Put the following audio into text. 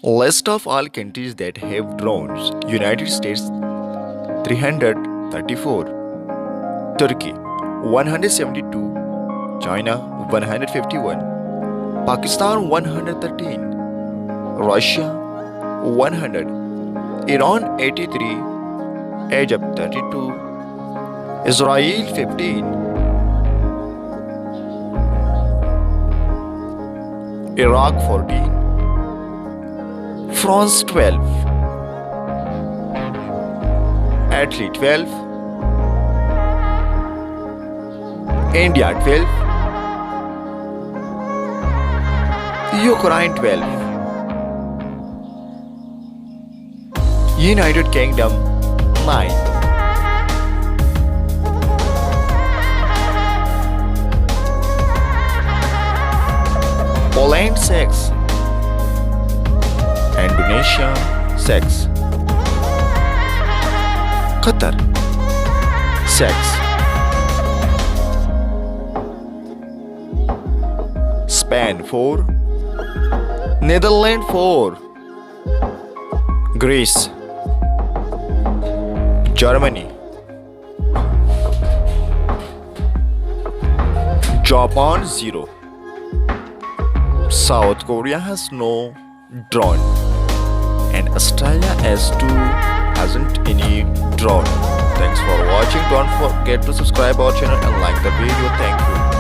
List of all countries that have drones. United States 334, Turkey 172, China 151, Pakistan 113, Russia 100, Iran 83, Egypt 32, Israel 15, Iraq 14, France 12, Italy 12, India 12, Ukraine 12, United Kingdom 9, Poland 6, Indonesia 6, Qatar 6, Spain 4, Netherlands 4, Greece, Germany, Japan 0, South Korea has no drone, and Australia S2 hasn't any drone. Thanks for watching. Don't forget to subscribe our channel and like the video. Thank you.